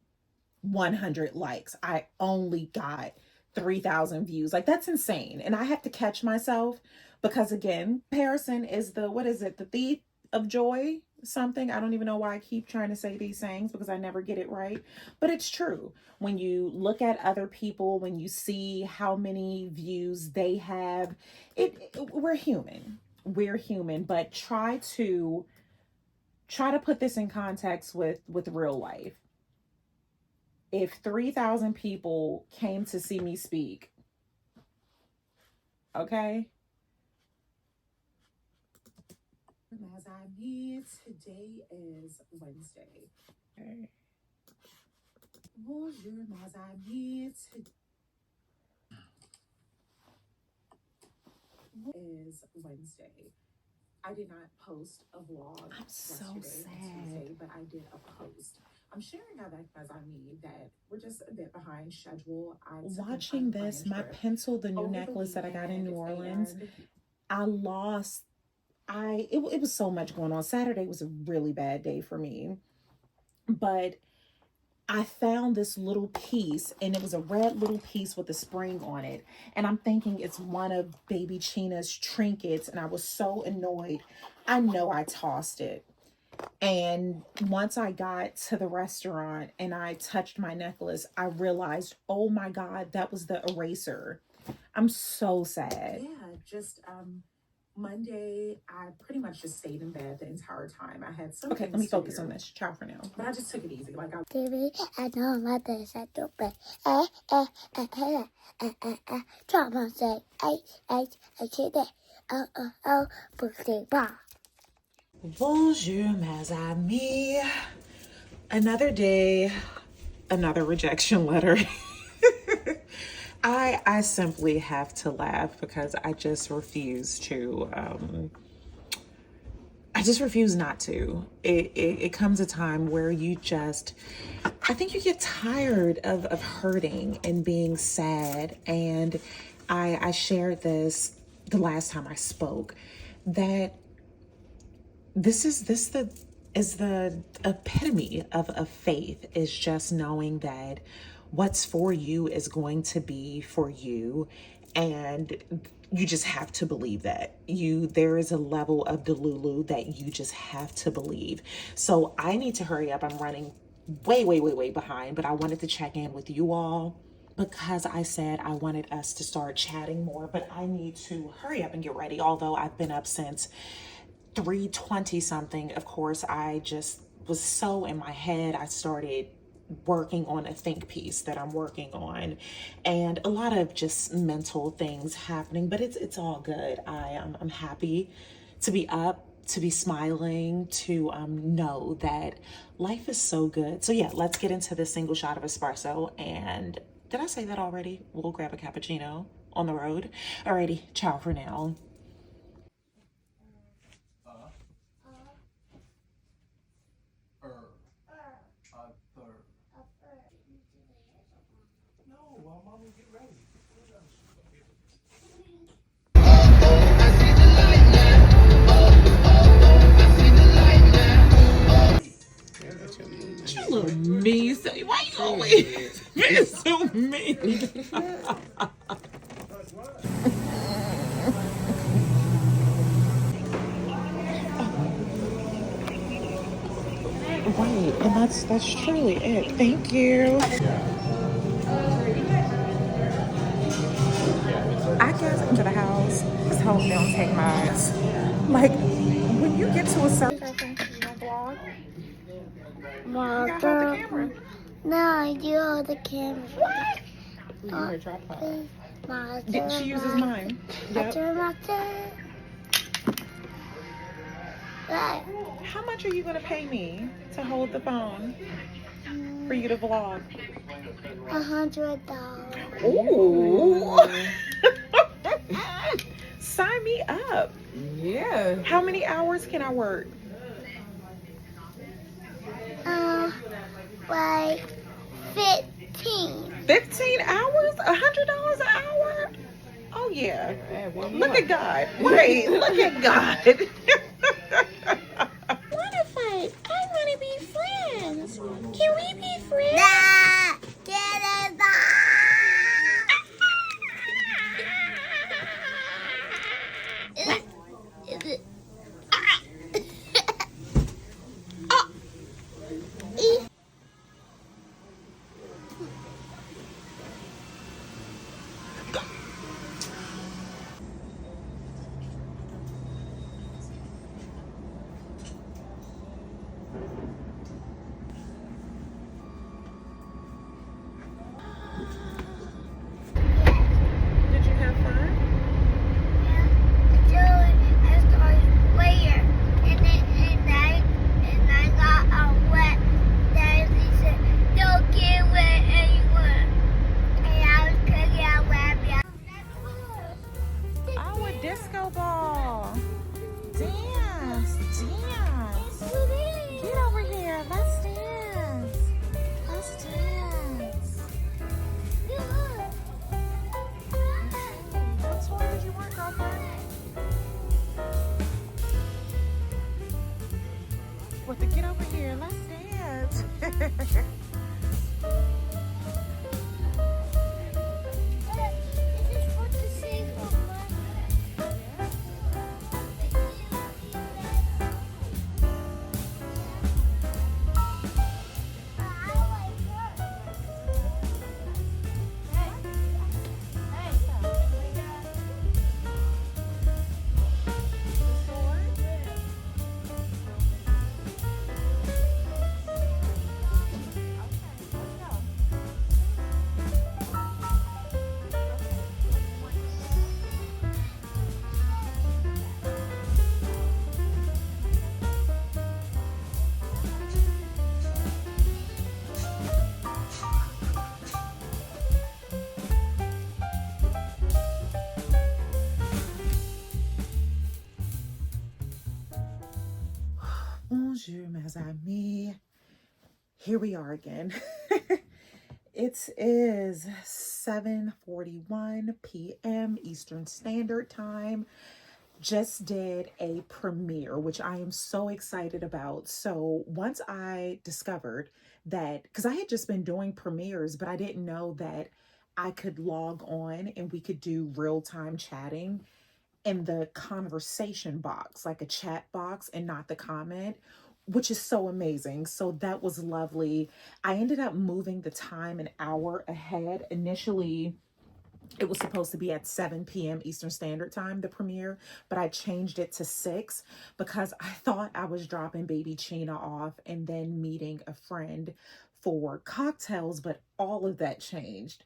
100 likes. I only got 3,000 views. Like, that's insane. And I have to catch myself, because again, comparison is the thief of joy, something. I don't even know why I keep trying to say these things, because I never get it right. But it's true. When you look at other people, when you see how many views they have, we're human. We're human, but try to put this in context with real life. If 3,000 people came to see me speak, okay? As I mean, today is Wednesday. Okay. Bonjour, as I mean, Is Wednesday. I did not post a vlog so yesterday on Tuesday, but I did a post. I'm sharing that because I mean that we're just a bit behind schedule. Watching this, my pencil, the new necklace that I got in New Orleans, it was so much going on. Saturday was a really bad day for me, but I found this little piece, and it was a red little piece with a spring on it. And I'm thinking it's one of baby China's trinkets, and I was so annoyed. I know I tossed it. And once I got to the restaurant and I touched my necklace, I realized, oh my God, that was the eraser. I'm so sad. Yeah, just Monday, I pretty much just stayed in bed the entire time. I had some. Okay, let me focus on this. Ciao for now. But I just took it easy. Like I. Baby, I know my days are stupid. Trauma say, I say that. Birthday bar. Bonjour, mes amis. Another day, another rejection letter. I simply have to laugh because I just refuse to, I just refuse not to. It comes a time where you just, I think you get tired of hurting and being sad. And I shared this the last time I spoke, that this is the epitome of faith, is just knowing that what's for you is going to be for you, and you just have to believe that. There is a level of delulu that you just have to believe. So I need to hurry up. I'm running way behind, but I wanted to check in with you all because I said I wanted us to start chatting more, but I need to hurry up and get ready. Although I've been up since 3:20 something. Of course, I just was so in my head. I started working on a think piece that I'm working on, and a lot of just mental things happening, but it's all good. I'm happy to be up, to be smiling, to know that life is so good. So yeah, let's get into this single shot of espresso. And did I say that already? We'll grab a cappuccino on the road. Alrighty, ciao for now. You little mean. Why you always being so mean? Right, and that's truly it. Thank you. I get into the house. Just hope they don't take my eyes. Like when you get to a certain vlog, you gotta hold the camera. No, you hold the camera. What? You are a tripod. She uses mine. Yep. How much are you gonna pay me to hold the phone for you to vlog? $100. Ooh. Sign me up. Yeah. How many hours can I work? Like 15. 15 hours? $100 an hour? Oh yeah. Look at God. Wait, look at God. What a fight. I want to be friends. Can we be friends? Nah, get it Is it? Bonjour, mes amis. Here we are again. It is 7:41 p.m. Eastern Standard Time. Just did a premiere, which I am so excited about. So once I discovered that, because I had just been doing premieres, but I didn't know that I could log on and we could do real-time chatting in the conversation box, like a chat box and not the comment, which is so amazing. So that was lovely. I ended up moving the time an hour ahead. Initially, it was supposed to be at 7 p.m. Eastern Standard Time, the premiere, but I changed it to 6 because I thought I was dropping baby Chena off and then meeting a friend for cocktails, but all of that changed.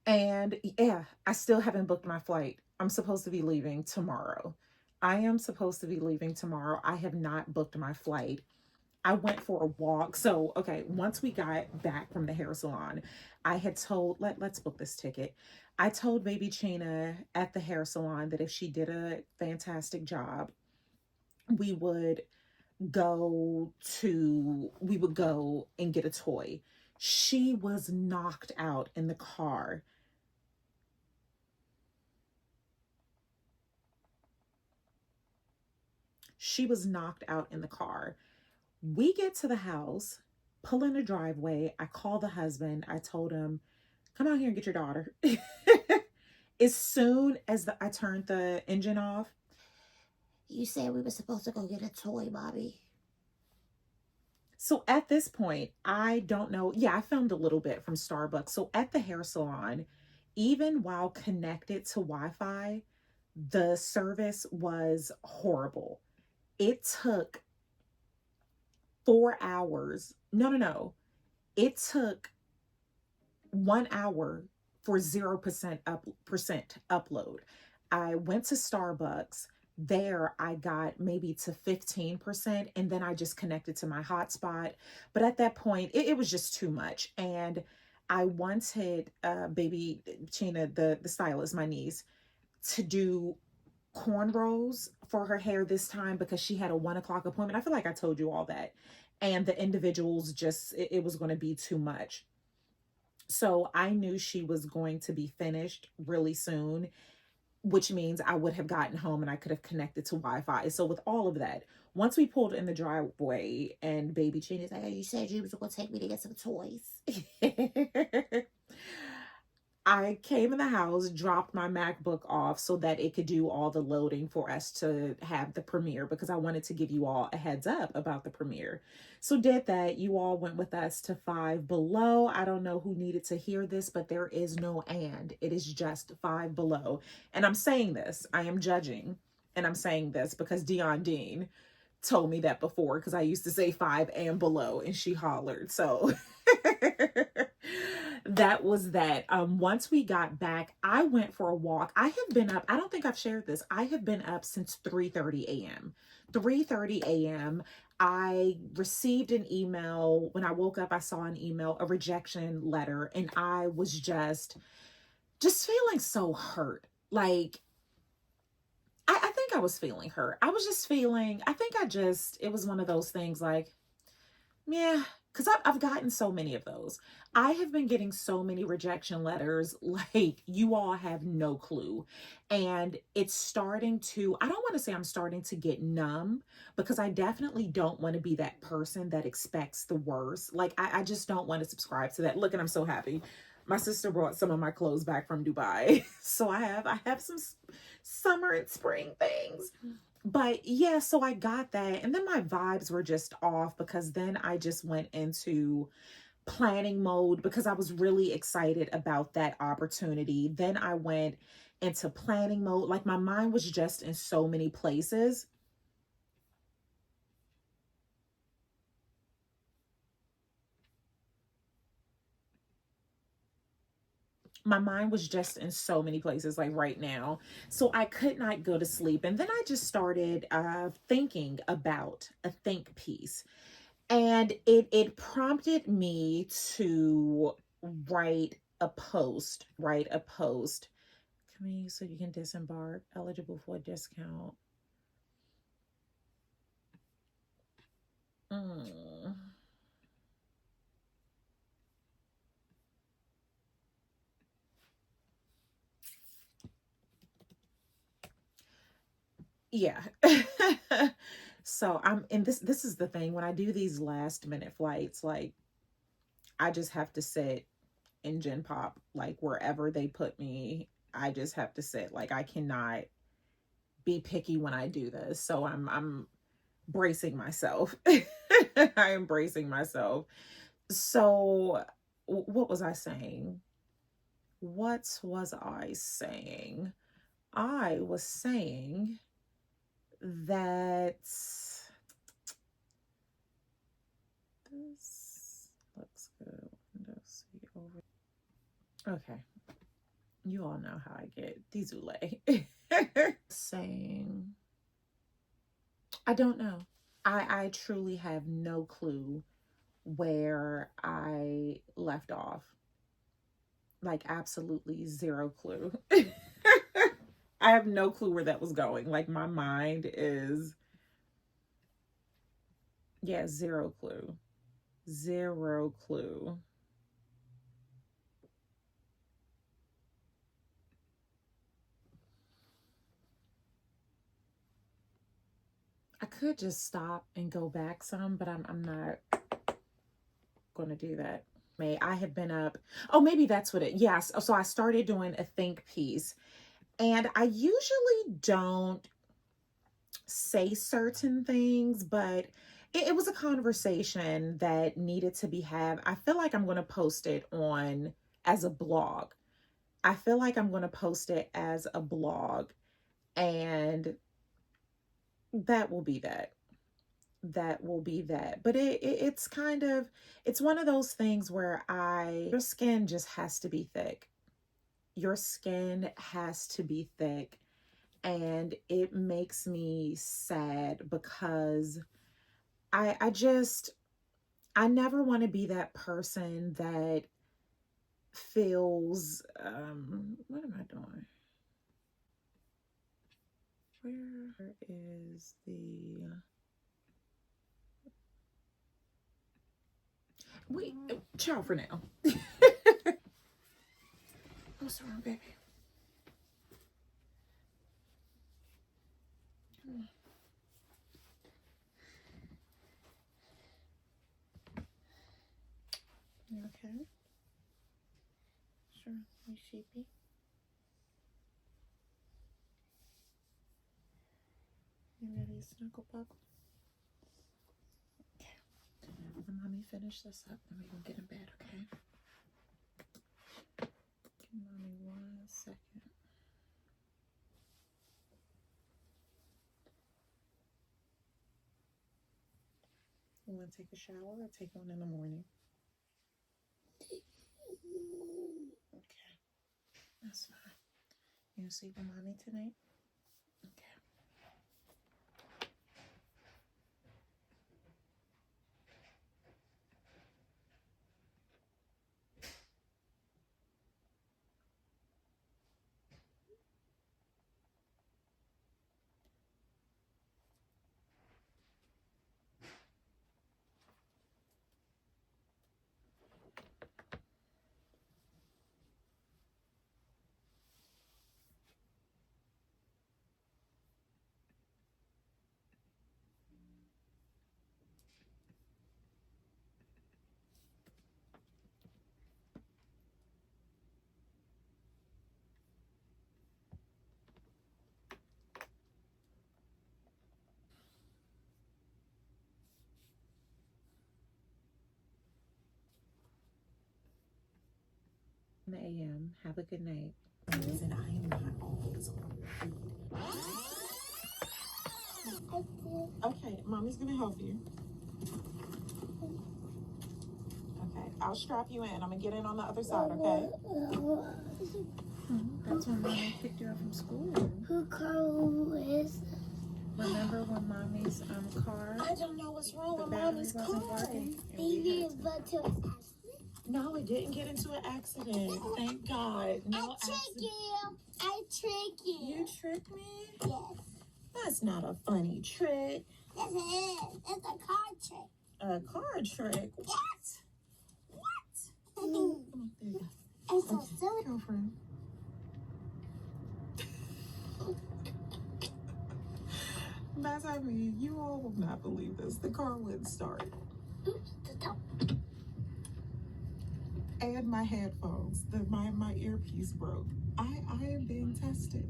And yeah, I still haven't booked my flight. I'm supposed to be leaving tomorrow. I am supposed to be leaving tomorrow. I have not booked my flight. I went for a walk. So, okay, once we got back from the hair salon, I had told, let's book this ticket. I told baby Chena at the hair salon that if she did a fantastic job, we would we would go and get a toy. She was knocked out in the car. She was knocked out in the car. We get to the house, pull in the driveway. I call the husband. I told him, come out here and get your daughter. As soon as I turned the engine off, You said we were supposed to go get a toy, Bobby. so at this point, I don't know. Yeah, I filmed a little bit from Starbucks. So at the hair salon, even while connected to Wi-Fi, the service was horrible. It took 4 hours. No. It took 1 hour for 0% upload. I went to Starbucks. There I got maybe to 15%, and then I just connected to my hotspot. But at that point, it was just too much. And I wanted baby Chena, the stylist, my niece, to do cornrows for her hair this time because she had a 1 o'clock appointment. I feel like I told you all that. And the individuals just, it was going to be too much. So I knew she was going to be finished really soon, which means I would have gotten home and I could have connected to Wi-Fi. So with all of that, once we pulled in the driveway and baby Chena is like, Hey, you said you was going to take me to get some toys. I came in the house, dropped my MacBook off so that it could do all the loading for us to have the premiere because I wanted to give you all a heads up about the premiere. So did that. You all went with us to Five Below. I don't know who needed to hear this, but there is no and. It is just Five Below. And I'm saying this, I am judging, and I'm saying this because Dion Dean told me that before because I used to say 5 and below and she hollered. So that was that. Once we got back, I went for a walk. I have been up, I don't think I've shared this. I have been up since 3:30 a.m. 3:30 a.m. I received an email. When I woke up, I saw an email, a rejection letter, and I was just feeling so hurt. Like, I think I was feeling hurt. I was just feeling, it was one of those things like, yeah, because I've gotten so many of those. I have been getting so many rejection letters, like you all have no clue. And it's starting to, I don't want to say I'm starting to get numb, because I definitely don't want to be that person that expects the worst. Like, I just don't want to subscribe to that. Look, and I'm so happy. My sister brought some of my clothes back from Dubai. So I have some summer and spring things. But yeah, so I got that. And then my vibes were just off, because then I just went into planning mode because I was really excited about that opportunity. Then I went into planning mode. Like, my mind was just in so many places. My mind was just in so many places, like right now. So I could not go to sleep. And then I just started thinking about a think piece. And it prompted me to write a post. Come in so you can disembark, eligible for a discount. Yeah. So this is the thing. When I do these last minute flights, like, I just have to sit in Gen Pop, like wherever they put me. I just have to sit. Like, I cannot be picky when I do this. So I'm bracing myself. I am bracing myself. So what was I saying? What was I saying? I was saying that this looks good. Windows see over. Okay. You all know how I get. Désolé. Saying, I don't know. I truly have no clue where I left off. Like, absolutely zero clue. I have no clue where that was going. Like, my mind is, yeah, zero clue. Zero clue. I could just stop and go back some, but I'm not going to do that. I have been up. Oh, maybe that's what it. Yes. So I started doing a think piece, and I usually don't say certain things, but it was a conversation that needed to be had. I feel like I'm going to post it on as a blog. I feel like I'm going to post it as a blog, and that will be that. That will be that. But it's kind of, it's one of those things where your skin just has to be thick. Your skin has to be thick. And it makes me sad, because I never want to be that person that feels, what am I doing? Where is the, wait, ciao for now. What's wrong, baby? You okay? Sure. You sheepy? You ready to snuggle bug? Okay. When mommy finish this up, then we gonna get in bed, okay? Give mommy 1 second. You want to take a shower or take one in the morning? Okay, that's fine. You gonna sleep with mommy tonight? Okay. in the AM. Have a good night. And I am not always on repeat. Okay, mommy's gonna help you. Okay, I'll strap you in. I'm gonna get in on the other side, okay? That's when mommy picked you up from school. Who car is? Remember when mommy's car? I don't know what's wrong with battery mommy's wasn't car. working, and we had to- But to No, it didn't get into an accident. Thank God. No accident. you. I trick you. You tricked me? Yes. That's not a funny trick. Yes, it is. It's a car trick. A card trick? What? What? Mm. Come on, there you go. It's so silly. Girlfriend. That's I mean, you all will not believe this. The car wouldn't start. Oops, the top. And my headphones. My earpiece broke. I am being tested.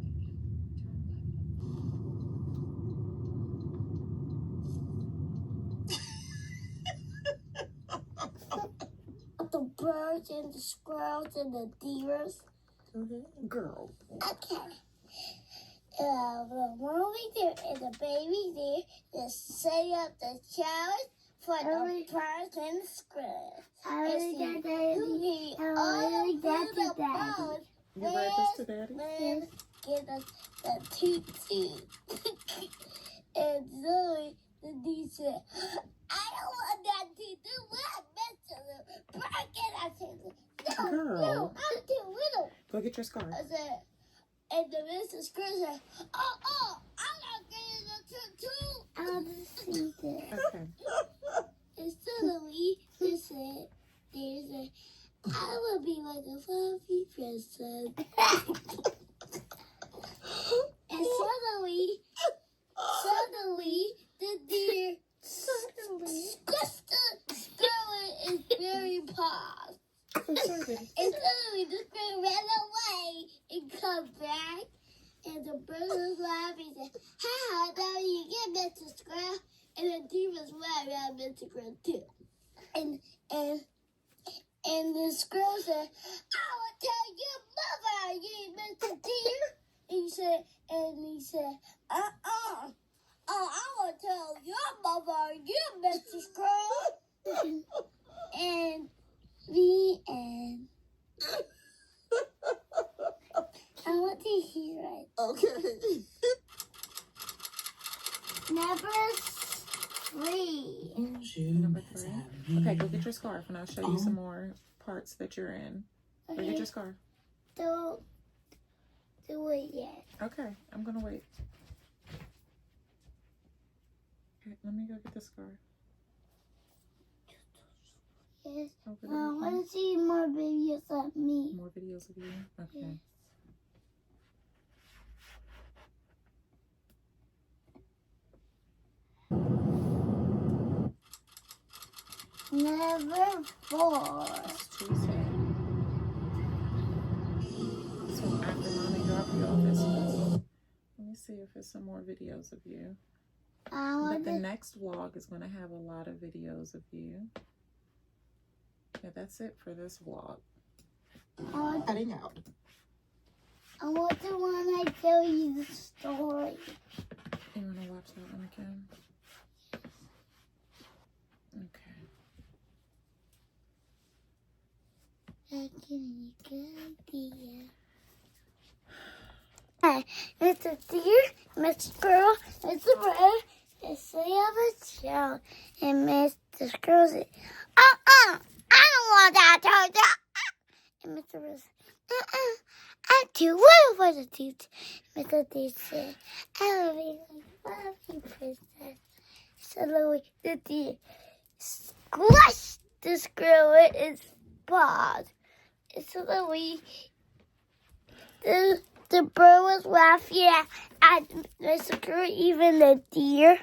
The birds and the squirrels and the deers. Girl. Okay. The mommy there and the baby there just set up the challenge for the birds and the squirrels. And see who all the little birds You breakfast to daddy? will get us the toot. And Zoe, the D said, I don't want that to do what I meant to do. I said, Girl. no, I'm too little. Go get your scarf. I said, and the Mr. Scrooge said, I'm not getting the tutu. I'll just see that. Okay. And suddenly, they said, I will be like a fluffy princess. And suddenly, the deer squished the squirrel in his very paws. And suddenly the squirrel ran away and come back. And the bird was laughing and said, how now you get Mr. Squirrel? And the deer was mad at Mr. Squirrel too. And the squirrel said, I will tell your mother, you Mr. Deer. And he said, I will tell your mother, you Mr. Squirrel. And the end. I want to hear it. Okay. Number 3. Number 3. Okay, go get your scarf and I'll show you some more parts that you're in. Go get your scarf. Don't do it yet. Okay, I'm gonna wait. Okay, let me go get the scarf. Yes. Over I there. want to see more videos of me. More videos of you? Okay. Number 4. It's Tuesday. So after mommy dropped you off at school, let me see if there's some more videos of you. I But want the to. next vlog is going to have a lot of videos of you. Yeah, that's it for this vlog. Cutting out. I want the one I tell you the story. You want to watch that one again? Okay. I can make an idea. Hi, Mr. Deer, Mr. Squirrel, Mr. Bird, and say of a child, and Mr. Squirrel said, I don't want that toad. And Mr. Bird said, I'm too little for the toot. Mr. Deer said, I will be like a fluffy princess. Suddenly, the deer squashed the squirrel with its paws. And suddenly, the bird was laughing at Mr. Squirrel, even the deer.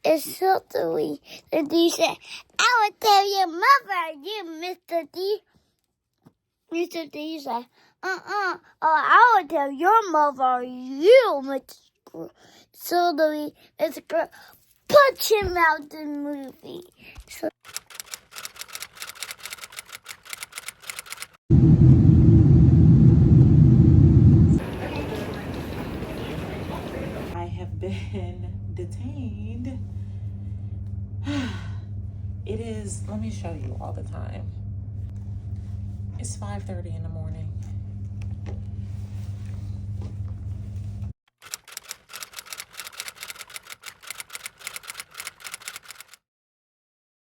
And suddenly, the deer said, I will tell your mother, you Mr. Deer. Mr. Deer said, I will tell your mother, you Mr. Squirrel. Suddenly, Mr. Squirrel punched him out the movie. So detained. It is, let me show you all the time. It's 5:30 in the morning.